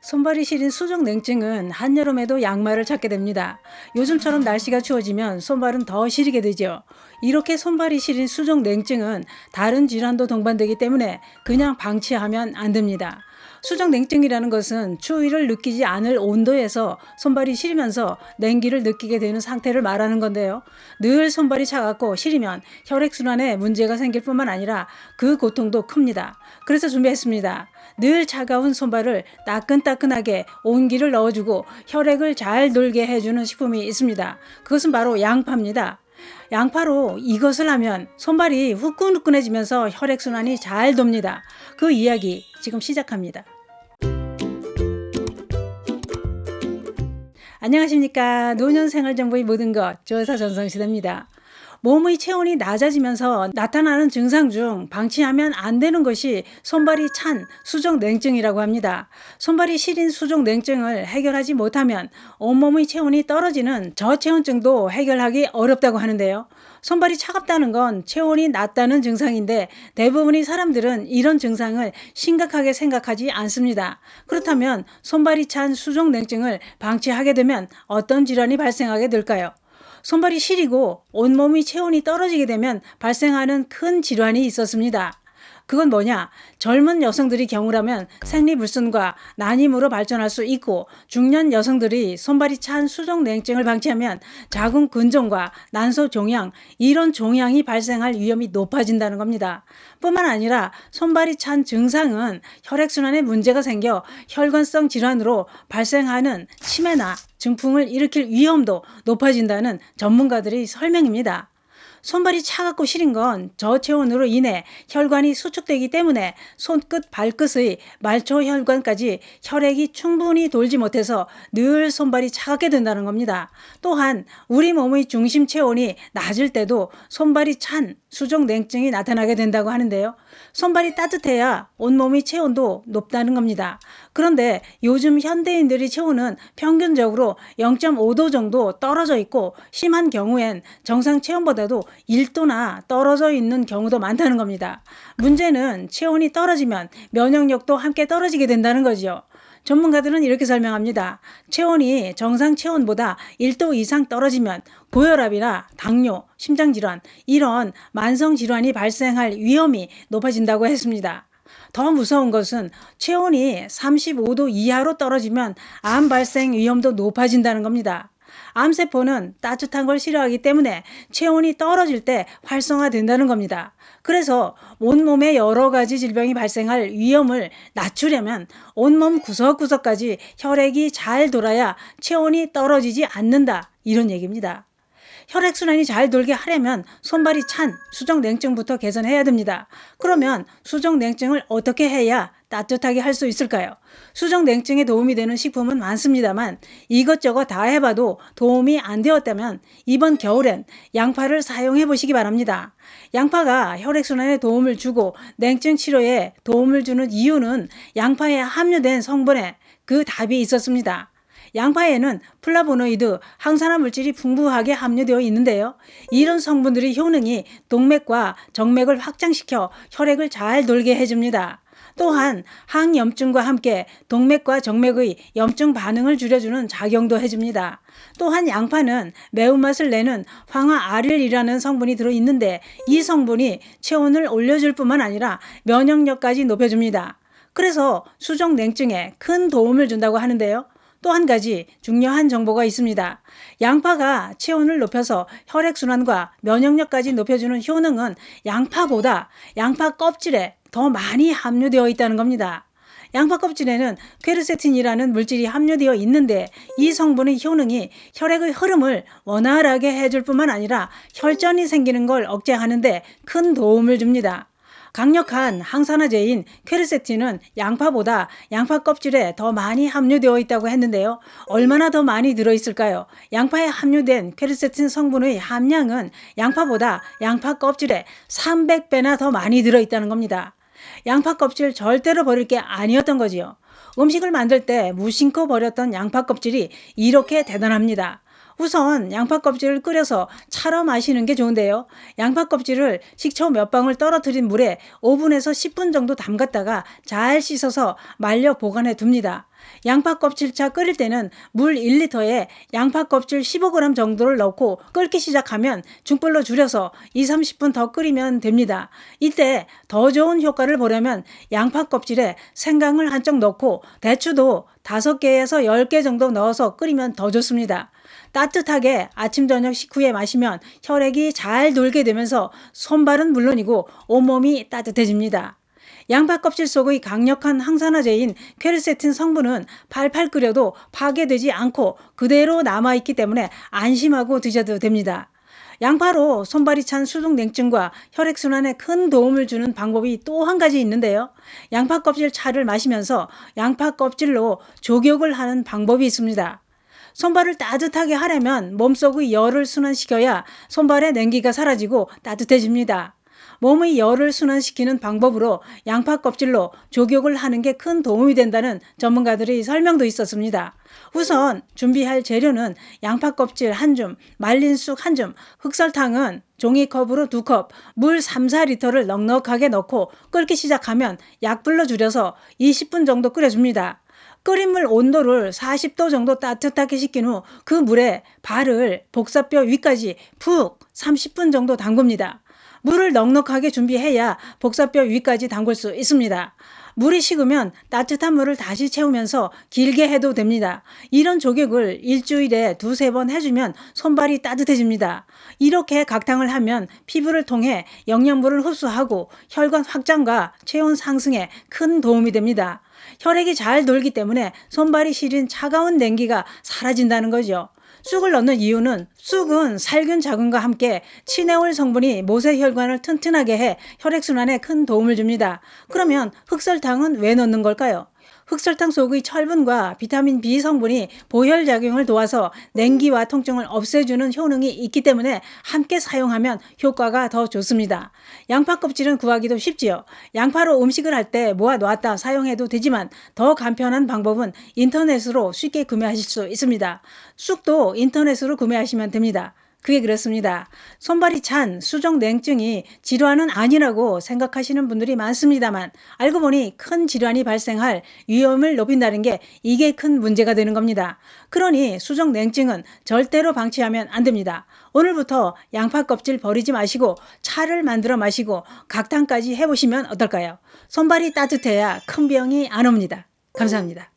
손발이 시린 수족냉증은 한여름에도 양말을 찾게 됩니다. 요즘처럼 날씨가 추워지면 손발은 더 시리게 되죠. 이렇게 손발이 시린 수족냉증은 다른 질환도 동반되기 때문에 그냥 방치하면 안 됩니다. 수족냉증이라는 것은 추위를 느끼지 않을 온도에서 손발이 시리면서 냉기를 느끼게 되는 상태를 말하는 건데요. 늘 손발이 차갑고 시리면 혈액순환에 문제가 생길 뿐만 아니라 그 고통도 큽니다. 그래서 준비했습니다. 늘 차가운 손발을 따끈따끈하게 온기를 넣어주고 혈액을 잘 돌게 해주는 식품이 있습니다. 그것은 바로 양파입니다. 양파로 이것을 하면 손발이 후끈후끈해지면서 혈액순환이 잘 돕니다. 그 이야기 지금 시작합니다. 안녕하십니까. 노년생활정보의 모든 것 조여사 전성시대입니다. 몸의 체온이 낮아지면서 나타나는 증상 중 방치하면 안 되는 것이 손발이 찬 수족냉증이라고 합니다. 손발이 시린 수족냉증을 해결하지 못하면 온몸의 체온이 떨어지는 저체온증도 해결하기 어렵다고 하는데요. 손발이 차갑다는 건 체온이 낮다는 증상인데 대부분의 사람들은 이런 증상을 심각하게 생각하지 않습니다. 그렇다면 손발이 찬 수족냉증을 방치하게 되면 어떤 질환이 발생하게 될까요? 손발이 시리고 온몸의 체온이 떨어지게 되면 발생하는 큰 질환이 있었습니다. 그건 뭐냐? 젊은 여성들의 경우라면 생리불순과 난임으로 발전할 수 있고 중년 여성들이 손발이 찬 수족냉증을 방치하면 자궁근종과 난소종양 이런 종양이 발생할 위험이 높아진다는 겁니다. 뿐만 아니라 손발이 찬 증상은 혈액순환에 문제가 생겨 혈관성 질환으로 발생하는 치매나 증풍을 일으킬 위험도 높아진다는 전문가들의 설명입니다. 손발이 차갑고 시린 건 저체온으로 인해 혈관이 수축되기 때문에 손끝, 발끝의 말초혈관까지 혈액이 충분히 돌지 못해서 늘 손발이 차갑게 된다는 겁니다. 또한 우리 몸의 중심 체온이 낮을 때도 손발이 찬 수족냉증이 나타나게 된다고 하는데요. 손발이 따뜻해야 온몸의 체온도 높다는 겁니다. 그런데 요즘 현대인들의 체온은 평균적으로 0.5도 정도 떨어져 있고 심한 경우엔 정상 체온보다도 1도나 떨어져 있는 경우도 많다는 겁니다. 문제는 체온이 떨어지면 면역력도 함께 떨어지게 된다는 거죠. 전문가들은 이렇게 설명합니다. 체온이 정상 체온보다 1도 이상 떨어지면 고혈압이나 당뇨, 심장질환 이런 만성질환이 발생할 위험이 높아진다고 했습니다. 더 무서운 것은 체온이 35도 이하로 떨어지면 암 발생 위험도 높아진다는 겁니다. 암세포는 따뜻한 걸 싫어하기 때문에 체온이 떨어질 때 활성화된다는 겁니다. 그래서 온몸에 여러 가지 질병이 발생할 위험을 낮추려면 온몸 구석구석까지 혈액이 잘 돌아야 체온이 떨어지지 않는다. 이런 얘기입니다. 혈액순환이 잘 돌게 하려면 손발이 찬 수족냉증부터 개선해야 됩니다. 그러면 수족냉증을 어떻게 해야 따뜻하게 할 수 있을까요? 수족냉증에 도움이 되는 식품은 많습니다만 이것저것 다 해봐도 도움이 안 되었다면 이번 겨울엔 양파를 사용해 보시기 바랍니다. 양파가 혈액순환에 도움을 주고 냉증 치료에 도움을 주는 이유는 양파에 함유된 성분에 그 답이 있었습니다. 양파에는 플라보노이드, 항산화 물질이 풍부하게 함유되어 있는데요. 이런 성분들의 효능이 동맥과 정맥을 확장시켜 혈액을 잘 돌게 해줍니다. 또한 항염증과 함께 동맥과 정맥의 염증 반응을 줄여주는 작용도 해줍니다. 또한 양파는 매운맛을 내는 황화아릴이라는 성분이 들어있는데 이 성분이 체온을 올려줄 뿐만 아니라 면역력까지 높여줍니다. 그래서 수족냉증에 큰 도움을 준다고 하는데요. 또 한 가지 중요한 정보가 있습니다. 양파가 체온을 높여서 혈액순환과 면역력까지 높여주는 효능은 양파보다 양파 껍질에 더 많이 함유되어 있다는 겁니다. 양파 껍질에는 퀘르세틴이라는 물질이 함유되어 있는데 이 성분의 효능이 혈액의 흐름을 원활하게 해줄 뿐만 아니라 혈전이 생기는 걸 억제하는 데 큰 도움을 줍니다. 강력한 항산화제인 퀘르세틴은 양파보다 양파 껍질에 더 많이 함유되어 있다고 했는데요. 얼마나 더 많이 들어있을까요? 양파에 함유된 퀘르세틴 성분의 함량은 양파보다 양파 껍질에 300배나 더 많이 들어있다는 겁니다. 양파 껍질 절대로 버릴 게 아니었던 거지요. 음식을 만들 때 무심코 버렸던 양파 껍질이 이렇게 대단합니다. 우선 양파 껍질을 끓여서 차로 마시는 게 좋은데요. 양파 껍질을 식초 몇 방울 떨어뜨린 물에 5분에서 10분 정도 담갔다가 잘 씻어서 말려 보관해 둡니다. 양파 껍질차 끓일 때는 물 1리터에 양파 껍질 15g 정도를 넣고 끓기 시작하면 중불로 줄여서 2~30분 더 끓이면 됩니다. 이때 더 좋은 효과를 보려면 양파 껍질에 생강을 한쪽 넣고 대추도 5개에서 10개 정도 넣어서 끓이면 더 좋습니다. 따뜻하게 아침 저녁 식후에 마시면 혈액이 잘 돌게 되면서 손발은 물론이고 온몸이 따뜻해집니다. 양파 껍질 속의 강력한 항산화제인 퀘르세틴 성분은 팔팔 끓여도 파괴되지 않고 그대로 남아있기 때문에 안심하고 드셔도 됩니다. 양파로 손발이 찬 수족냉증과 혈액순환에 큰 도움을 주는 방법이 또 한 가지 있는데요. 양파 껍질 차를 마시면서 양파 껍질로 족욕을 하는 방법이 있습니다. 손발을 따뜻하게 하려면 몸속의 열을 순환시켜야 손발의 냉기가 사라지고 따뜻해집니다. 몸의 열을 순환시키는 방법으로 양파 껍질로 족욕을 하는 게 큰 도움이 된다는 전문가들의 설명도 있었습니다. 우선 준비할 재료는 양파 껍질 1줌, 말린 쑥 1줌, 흑설탕은 종이컵으로 2컵, 물 3~4리터를 넉넉하게 넣고 끓기 시작하면 약불로 줄여서 20분 정도 끓여줍니다. 끓인 물 온도를 40도 정도 따뜻하게 식힌 후 그 물에 발을 복사뼈 위까지 푹 30분 정도 담굽니다. 물을 넉넉하게 준비해야 복사뼈 위까지 담글 수 있습니다. 물이 식으면 따뜻한 물을 다시 채우면서 길게 해도 됩니다. 이런 족욕을 일주일에 2~3번 해주면 손발이 따뜻해집니다. 이렇게 각탕을 하면 피부를 통해 영양분을 흡수하고 혈관 확장과 체온 상승에 큰 도움이 됩니다. 혈액이 잘 돌기 때문에 손발이 시린 차가운 냉기가 사라진다는 거죠. 쑥을 넣는 이유는 쑥은 살균 작용과 함께 치네올 성분이 모세혈관을 튼튼하게 해 혈액순환에 큰 도움을 줍니다. 그러면 흑설탕은 왜 넣는 걸까요? 흑설탕 속의 철분과 비타민 B 성분이 보혈작용을 도와서 냉기와 통증을 없애주는 효능이 있기 때문에 함께 사용하면 효과가 더 좋습니다. 양파 껍질은 구하기도 쉽지요. 양파로 음식을 할 때 모아 놓았다 사용해도 되지만 더 간편한 방법은 인터넷으로 쉽게 구매하실 수 있습니다. 쑥도 인터넷으로 구매하시면 됩니다. 그게 그렇습니다. 손발이 찬 수족냉증이 질환은 아니라고 생각하시는 분들이 많습니다만 알고 보니 큰 질환이 발생할 위험을 높인다는 게 이게 큰 문제가 되는 겁니다. 그러니 수족냉증은 절대로 방치하면 안 됩니다. 오늘부터 양파 껍질 버리지 마시고 차를 만들어 마시고 각탕까지 해보시면 어떨까요? 손발이 따뜻해야 큰 병이 안 옵니다. 감사합니다.